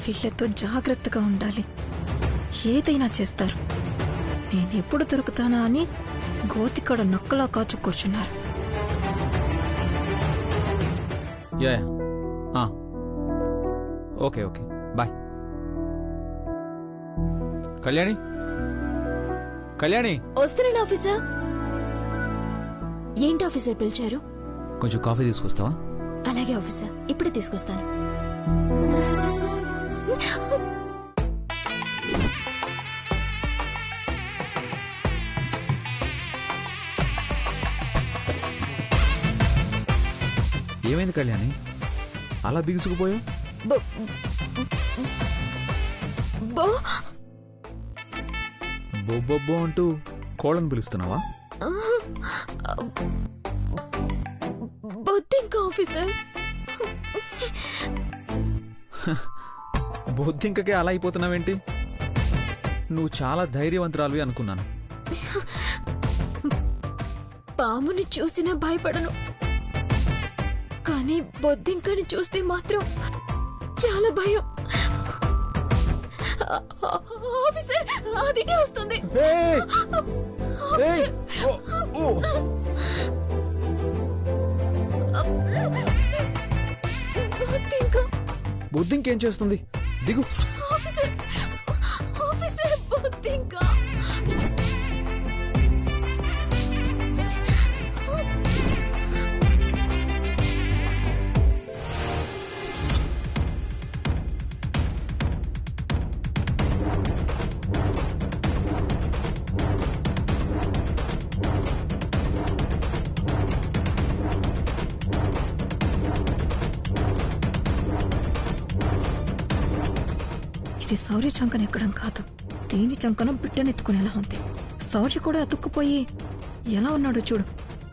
వీళ్ళతో జాగ్రత్తగా ఉండాలి. ఏదైనా చేస్తారు. నేనెప్పుడు దొరుకుతానా అని గోతికడ నక్కలా కాచు కూర్చున్నారు. Okay okay bye. Kalyani Kalyani వస్తున్నాను ఆఫీసర్. ఏంటి ఆఫీసర్ పిలిచారు? కొంచెం కాఫీ తీసుకొస్తావా? అలాగే ఆఫీసర్, ఇప్పుడే తీసుకొస్తాను. ఏమైంది కళ్యాణి, అలా బిగుసుకుపోయావు? బొబ్బొబ్బో అంటూ కోళ్ళను పిలుస్తున్నావా? బొద్దింకా ఆఫీసర్. బొద్దింకకే అలా అయిపోతున్నావేంటి? నువ్వు చాలా ధైర్యవంతురాలివి అనుకున్నాను. పాముని చూసినా భయపడను, కానీ బొద్దింకని చూస్తే మాత్రం చాలా భయం. ఆఫీసర్, అదిటే వస్తుంది. బొద్దింకేం చేస్తుంది? దిగు. ఆఫీసర్, ఆఫీసర్, బొద్దింక. ఇది శౌర్య చంకన ఎక్కడం కాదు, దీని చంకన బిడ్డనెత్తుకునేలా ఉంది. శౌర్య కూడా అతుక్కుపోయి ఎలా ఉన్నాడో చూడు,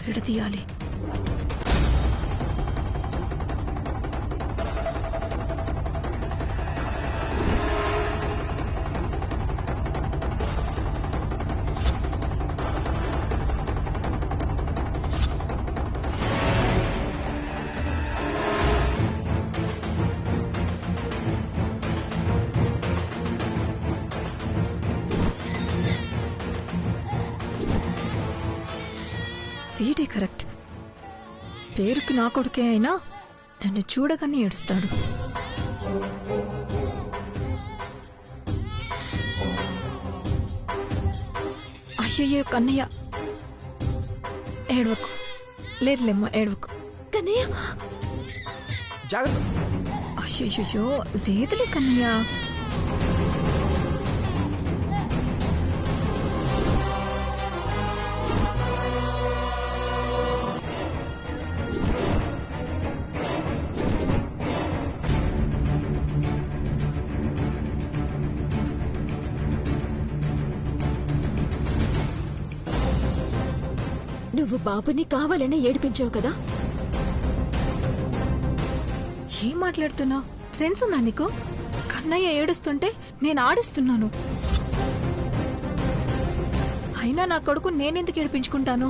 విడదీయాలి. వీడే కరెక్ట్. పేరుకు నా కొడుకే అయినా నన్ను చూడగానే ఏడుస్తాడు. అయ్యయ్యో కన్నయ్య, ఏడవకు. లేదులేమ్మా, ఏడవకు. కన్నయ్య, అయ్యయ్యో లేదులే కన్నయ్య. నువ్వు బాబుని కావాలనే ఏడిపించావు కదా? ఏం మాట్లాడుతున్నావు? సెన్స్ ఉందా నీకు? కన్నయ్య ఏడుస్తుంటే నేను ఆడిస్తున్నాను. అయినా నా కొడుకు నేనెందుకు ఏడిపించుకుంటాను?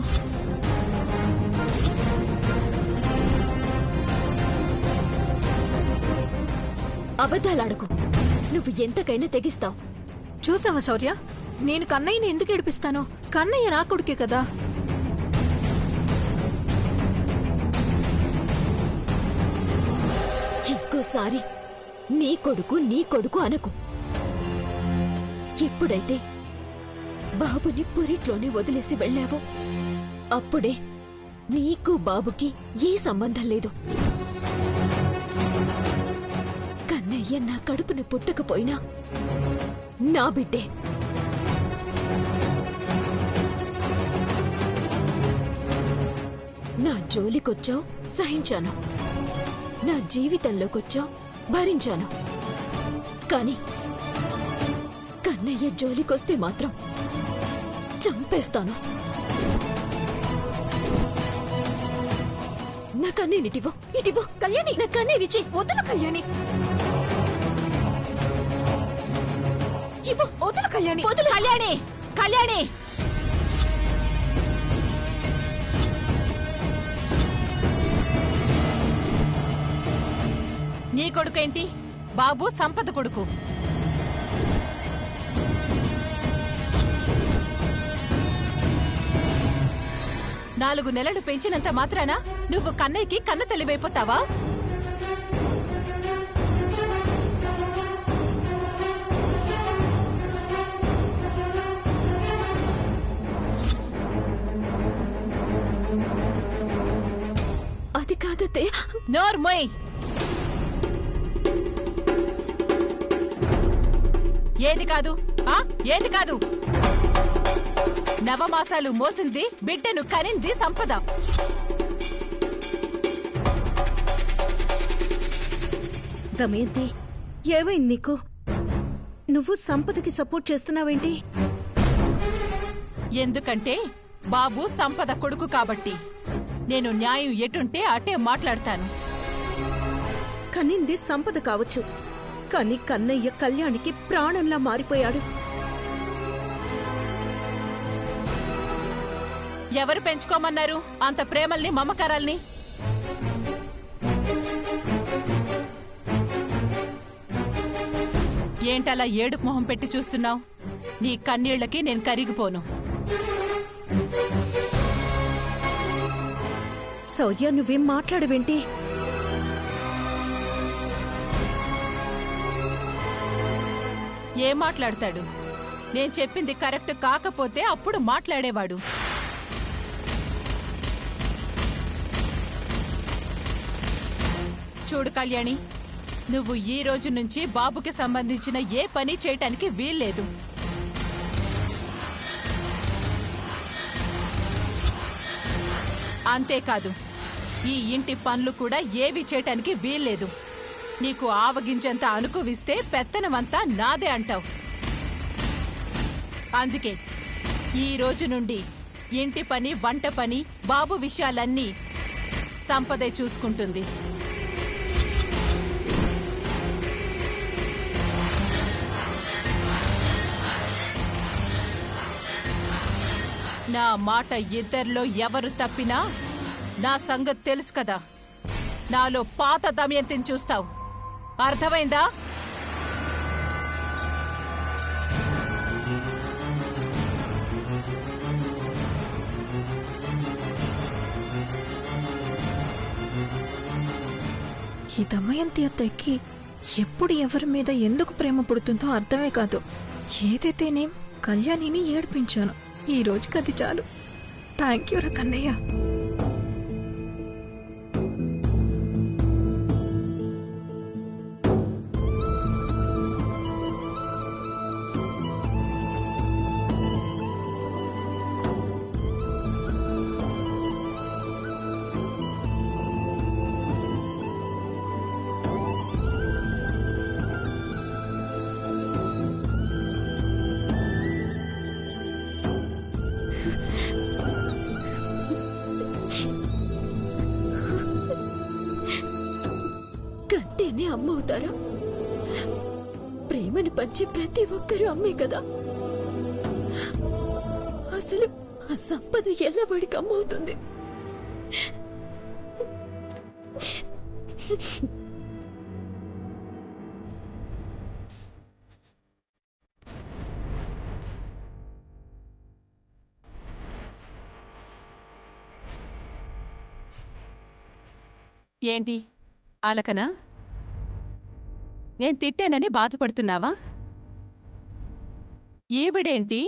అబద్ధాలాడకు, నువ్వు ఎంతకైనా తెగిస్తావు. చూసావా శౌర్య, నేను కన్నయ్యని ఎందుకు ఏడిపిస్తాను? కన్నయ్య నా కొడుకే కదా. ఇంకోసారి నీ కొడుకు అనకు. ఎప్పుడైతే బాబుని పురిట్లోనే వదిలేసి వెళ్ళావో అప్పుడే నీకు బాబుకి ఏ సంబంధం లేదు. కన్నయ్య నా కడుపున పుట్టకపోయినా నా బిడ్డే. నా జోలికొచ్చావు, సహించాను. నా జీవితంలోకొచ్చావు, భరించాను. కాని కన్నయ్య జోలికొస్తే మాత్రం చంపేస్తాను. నా కన్నీనిటివో, ఇటివో. కళ్యాణి, నా కన్నీరిచి. వదలు కళ్యాణి, ఇవ్వు. వదలు కళ్యాణి, వదలు కళ్యాణి. కళ్యాణి, నీ కొడుకేంటి బాబు సంపద కొడుకు. నాలుగు నెలలు పెంచినంత మాత్రాన నువ్వు కన్నయ్యకి కన్న తల్లివైపోతావా? అది కాదత్తయ్య. నోర్మోయ్! ఏది కాదు? ఏది కాదు? నవమాసాలు మోసింది, బిడ్డను కనింది సంపద. దమయంతి, ఏమైంది నీకు? నువ్వు సంపదకి సపోర్ట్ చేస్తున్నావేంటి? ఎందుకంటే బాబు సంపద కొడుకు కాబట్టి. నేను న్యాయం ఎటుంటే అటే మాట్లాడతాను. కనింది సంపద కావచ్చు, కానీ కన్నయ్య కళ్యాణికి ప్రాణంలా మారిపోయాడు. ఎవరు పెంచుకోమన్నారు అంత ప్రేమల్ని, మమకారాల్ని? ఏంటలా ఏడుపు మొహం పెట్టి చూస్తున్నావు? నీ కన్నీళ్లకి నేను కరిగిపోను. సౌర్య, నువ్వేం మాట్లాడవేంటి? ఏం మాట్లాడతాడు? నేను చెప్పింది కరెక్ట్ కాకపోతే అప్పుడు మాట్లాడేవాడు. చూడు కళ్యాణి, నువ్వు ఈ రోజు నుంచి బాబుకి సంబంధించిన ఏ పని చేయటానికి వీల్లేదు. అంతేకాదు, ఈ ఇంటి పనులు కూడా ఏవి చేయటానికి వీల్లేదు. నీకు ఆవగించంత అనుకువిస్తే పెత్తనమంతా నాదే అంటావు. అందుకే ఈ రోజు నుండి ఇంటి పని, వంట పని, బాబు విషయాలన్నీ సంపదే చూసుకుంటుంది. నా మాట ఇద్దరిలో ఎవరు తప్పినా నా సంగతి తెలుసు కదా. నాలో పాత దమయంతిని చూస్తావు. అర్థమైందా? ఈ దమయంతి అత్తయ్యకి ఎప్పుడు ఎవరి మీద ఎందుకు ప్రేమ పుడుతుందో అర్థమే కాదు. ఏదైతేనేం కళ్యాణిని ఏడ్పించాను. ఈ రోజుకి అది చాలు. థ్యాంక్ యూ రా కన్నయ్య. కంటేనే అమ్మ అవుతారా? ప్రేమని పంచే ప్రతి ఒక్కరూ అమ్మే కదా. అసలు ఆ సంపద ఎలా వాడికి అమ్మ అవుతుంది? ఏంటి ఆలకనా? నేను తిట్టానని బాధపడుతున్నావా? ఈవిడేంటి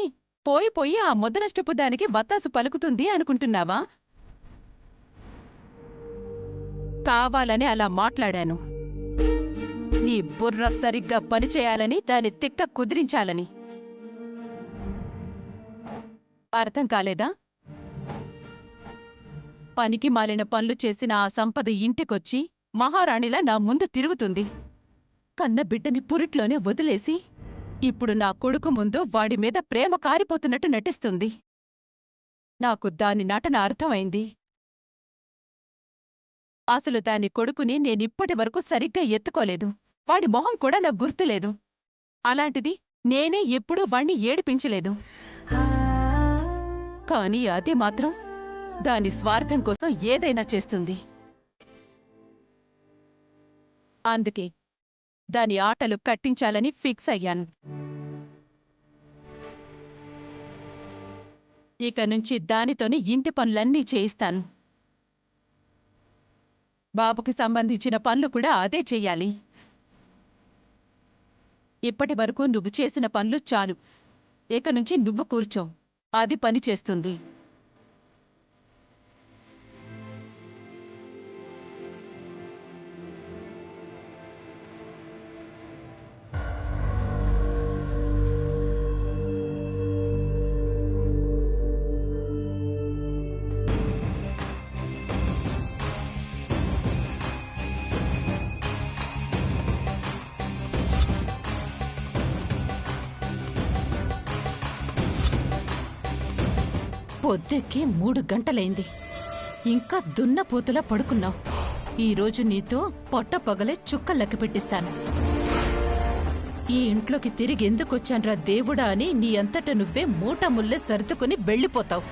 పోయి పోయి ఆ ముద్దనష్టపు దానికి బత్తాసు పలుకుతుంది అనుకుంటున్నావా? కావాలని అలా మాట్లాడాను. నీ బుర్ర సరిగ్గా పనిచేయాలని, దాని తిక్క కుదిరించాలని. అర్థం కాలేదా? పనికి మాలిన పనులు చేసిన ఆ సంపద ఇంటికొచ్చి మహారాణిలా నా ముందు తిరుగుతుంది. కన్న బిడ్డని పురిట్లోనే వదిలేసి ఇప్పుడు నా కొడుకు ముందు వాడి మీద ప్రేమ కారిపోతున్నట్టు నటిస్తుంది. నాకు దాని నటన అర్థమైంది. అసలు దాని కొడుకుని నేనిప్పటి వరకు సరిగ్గా ఎత్తుకోలేదు. వాడి మొహం కూడా నాకు గుర్తులేదు. అలాంటిది నేనే ఎప్పుడూ వాణ్ణి ఏడిపించలేదు. కాని అది మాత్రం దాని స్వార్థం కోసం ఏదైనా చేస్తుంది. అందుకే దాని ఆటలు కట్టించాలని ఫిక్స్ అయ్యాను. ఇక నుంచి దానితోనే ఇంటి పనులన్నీ చేయిస్తాను. బాబుకి సంబంధించిన పనులు కూడా అదే చెయ్యాలి. ఇప్పటి వరకు నువ్వు చేసిన పనులు చాలు. ఇక నుంచి నువ్వు కూర్చో, అది పని చేస్తుంది. పొద్దెక్కి 3 గంటలైంది. ఇంకా దున్నపోతులా పడుకున్నావు. ఈరోజు నీతో పొట్టపగలే చుక్కలెక్క పెట్టిస్తాను. ఈ ఇంట్లోకి తిరిగి ఎందుకొచ్చాన్రా దేవుడా అని నీ అంతట నువ్వే మూటముల్లే సర్దుకుని వెళ్ళిపోతావు.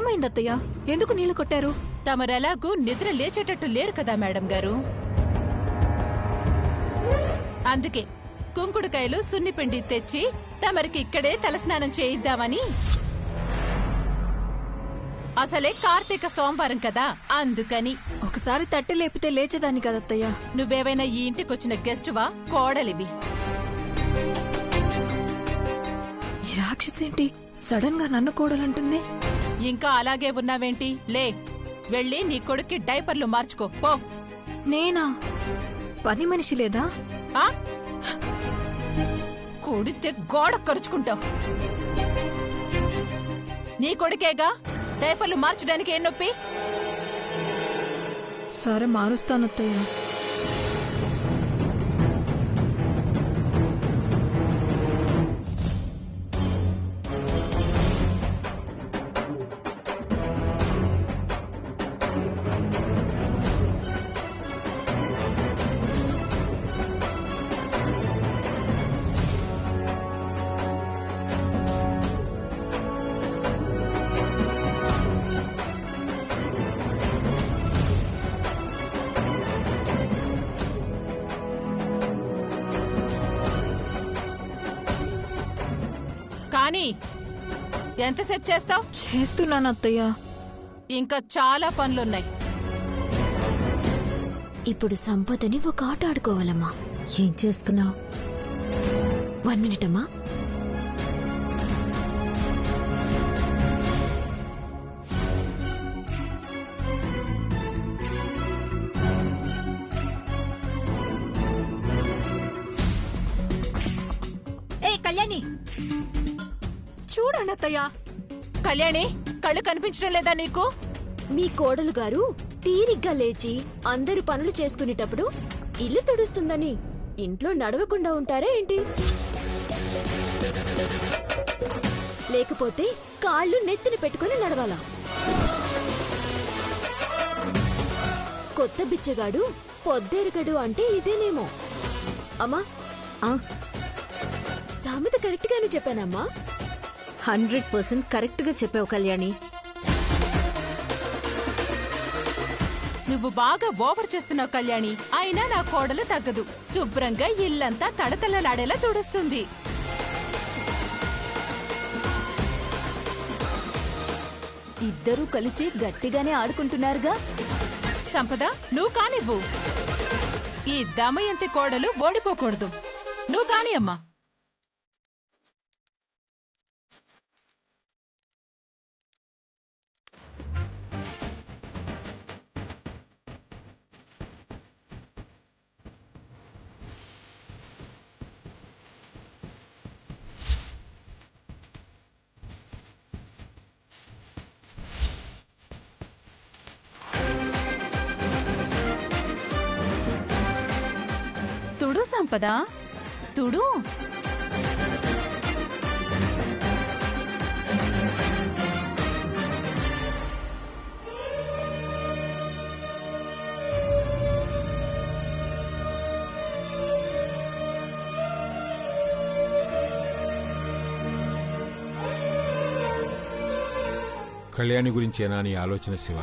ఏమైందత్తయ్య? ఎందుకు నీళ్లు కొట్టారు? తమరెలాగూ నిద్ర లేచేటట్టు లేరు కదా మేడం గారు. అందుకే కుంకుడుకాయలు సున్నిపిండి తెచ్చి తమరికి ఇక్కడే తలస్నానం చేయిద్దామని. అసలే కార్తీక సోమవారం కదా, అందుకని. ఒకసారి తట్టి లేపితే లేచేదాన్ని కదత్తయ్య. నువ్వేవైనా ఈ ఇంటికొచ్చిన గెస్టువా, కోడలివి? ఈ రాక్షసేంటి సడన్ గా నన్ను కోడలంటుంది? ఇంకా అలాగే ఉన్నావేంటి? లే, వెళ్ళి నీ కొడుక్కి డైపర్లు మార్చుకో పో. నేనా? పని మనిషి లేదా? ఆ? కొడితే గోడ కరుచుకుంటావు. నీ కొడుకేగా, డైపర్లు మార్చడానికి ఏం నొప్పి? సరే మారుస్తానత్తయ్య. కానీ ఎంతసేపు చేస్తావు? చేస్తున్నాను అత్తయ్య. ఇంకా చాలా పనులున్నాయి. ఇప్పుడు సంపదని ఒక ఆట ఆడుకోవాలమ్మా. ఏం చేస్తున్నావు? 1 minute అమ్మా. ఏ కళ్యాణి, చూడండి అత్తయ్య. కళ్యాణి, కళ్ళు కనిపించడం లేదా నీకు? మీ కోడలు గారు తీరిగ్గా లేచి అందరూ పనులు చేసుకునేటప్పుడు ఇల్లు తుడుస్తుందని ఇంట్లో నడవకుండా ఉంటారా ఏంటి? లేకపోతే కాళ్ళు నెత్తిన పెట్టుకుని నడవాలా? కొత్త బిచ్చగాడు పొద్దెరగడు అంటే ఇదేనేమో. అమ్మా, సామెత కరెక్ట్ గానే చెప్పానమ్మా. 100% కరెక్ట్ గా చెప్పావు కళ్యాణి. నువ్వు బాగా ఓవర్ చేస్తున్నావు కళ్యాణి. అయినా నా కోడలు తగ్గదు. శుభ్రంగా ఇల్లంతా తడతడలాడేలా తుడుస్తుంది. ఇద్దరూ కలిసి గట్టిగానే ఆడుకుంటున్నారుగా. సంపద, నువ్వు కానివ్వు. ఈ దమయంతి కోడలు ఓడిపోకూడదు. నువ్వు కాని అమ్మా. తుడు సంపద, తుడు. కళ్యాణి గురించేనా నీ ఆలోచన శివ?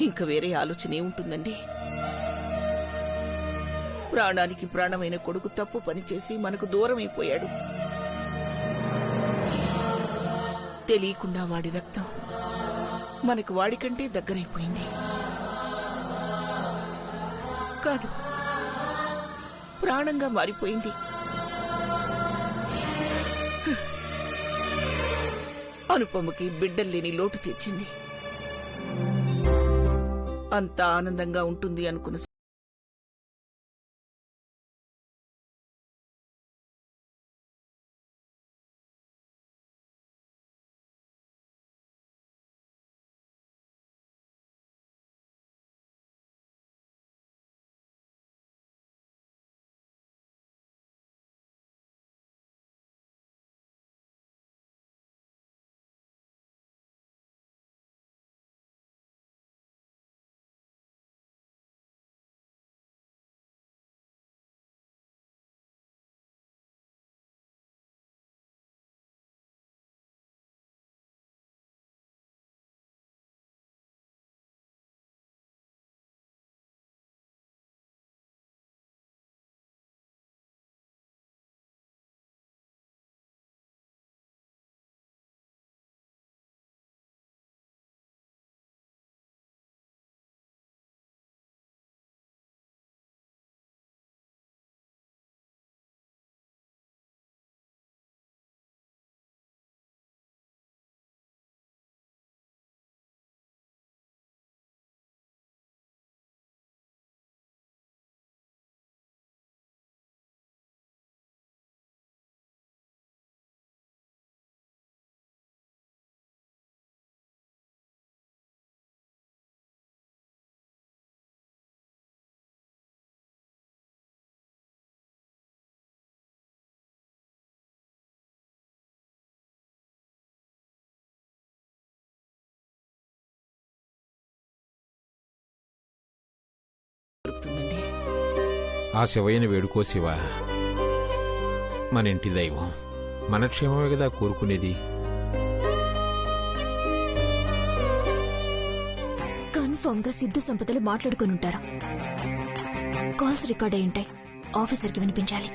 ఇంక వేరే ఆలోచన ఏముంటుందండి? ప్రాణానికి ప్రాణమైన కొడుకు తప్పు పనిచేసి మనకు దూరమైపోయాడు. తెలియకుండా వాడి రక్తం మనకు వాడికంటే దగ్గరైపోయింది. కాదు, ప్రాణంగా మారిపోయింది. అనుపమకి బిడ్డల్లేని లోటు తెచ్చింది. అంత ఆనందంగా ఉంటుంది అనుకున్న దొరుకుతుందండి. ఆ శివయ్యని వేడుకో శివ. మన ఇంటి దైవం మన క్షేమమే కదా కోరుకునేది. కన్ఫర్మ్ గా సిద్ధు సంపదలు మాట్లాడుకుని ఉంటారు. కాల్స్ రికార్డ్ అయి ఉంటాయి. ఆఫీసర్కి వినిపించాలి.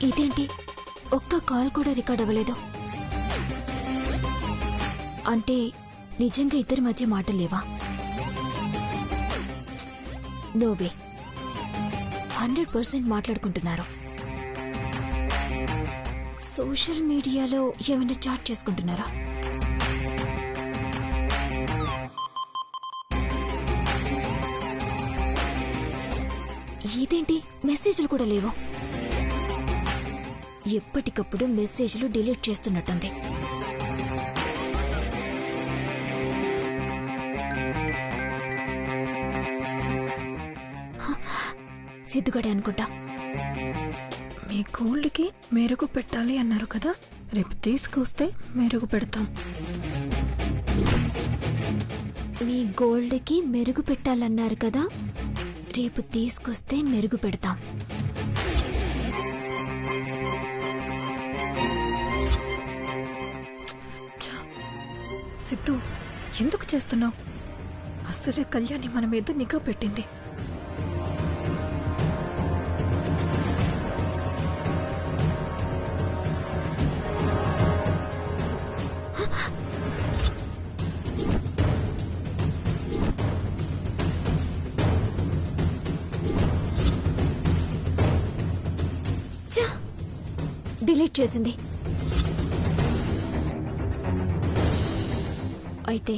ఇదేంటి, ఒక్క కాల్ కూడా రికార్డ్ అవ్వలేదు. అంటే నిజంగా ఇద్దరి మధ్య మాటలు లేవా? నోవే, 100% మాట్లాడుకుంటున్నారు. సోషల్ మీడియాలో ఏమైనా చాట్ చేసుకుంటున్నారా? ఇదేంటి, మెసేజ్లు కూడా లేవు. ఎప్పటికప్పుడు మెసేజ్లు డిలీట్ చేస్తున్నట్టుంది. సిద్ధుగడే అనుకుంటా. మీ గోల్డ్కి మెరుగు పెట్టాలి అన్నారు కదా, రేపు తీసుకొస్తే మెరుగు పెడతాం. మీ గోల్డ్కి మెరుగు పెట్టాలన్నారు కదా, రేపు తీసుకొస్తే మెరుగు పెడతాం. సిద్ధు, ఎందుకు చేస్తున్నావు? అసలే కళ్యాణి మన మీద నిఘా పెట్టింది. డిలీట్ చేసింది. అయితే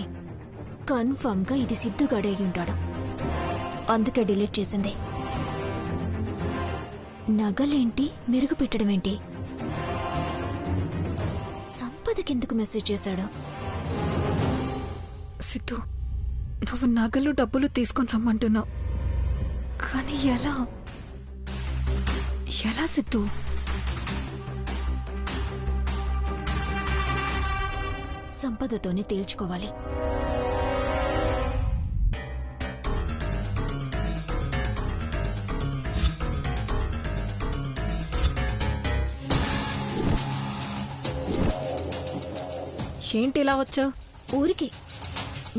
కన్ఫర్మ్ గా ఇది సిద్ధుగాడే అయి ఉంటాడు. అందుకే డిలీట్ చేసింది. నగలేంటి, మెరుగు పెట్టడం ఏంటి? సంపదకెందుకు మెసేజ్ చేశాడు? సిద్ధు, నువ్వు నగలు డబ్బులు తీసుకొని రమ్మంటున్నావు, కానీ ఎలా? ఎలా సిద్ధు? సంపదతోనే తేల్చుకోవాలి. ఏంటి ఇలా వచ్చావు? ఊరికి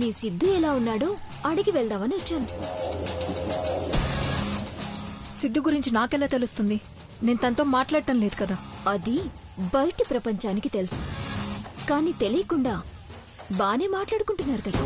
మీ సిద్ధు ఎలా ఉన్నాడో అడిగి వెళ్దామని వచ్చాను. సిద్ధు గురించి నాకెలా తెలుస్తుంది? నేను తనతో మాట్లాడటం లేదు కదా. అది బయటి ప్రపంచానికి తెలుసు, కానీ తెలియకుండా బానే మాట్లాడుకుంటున్నారు కదా.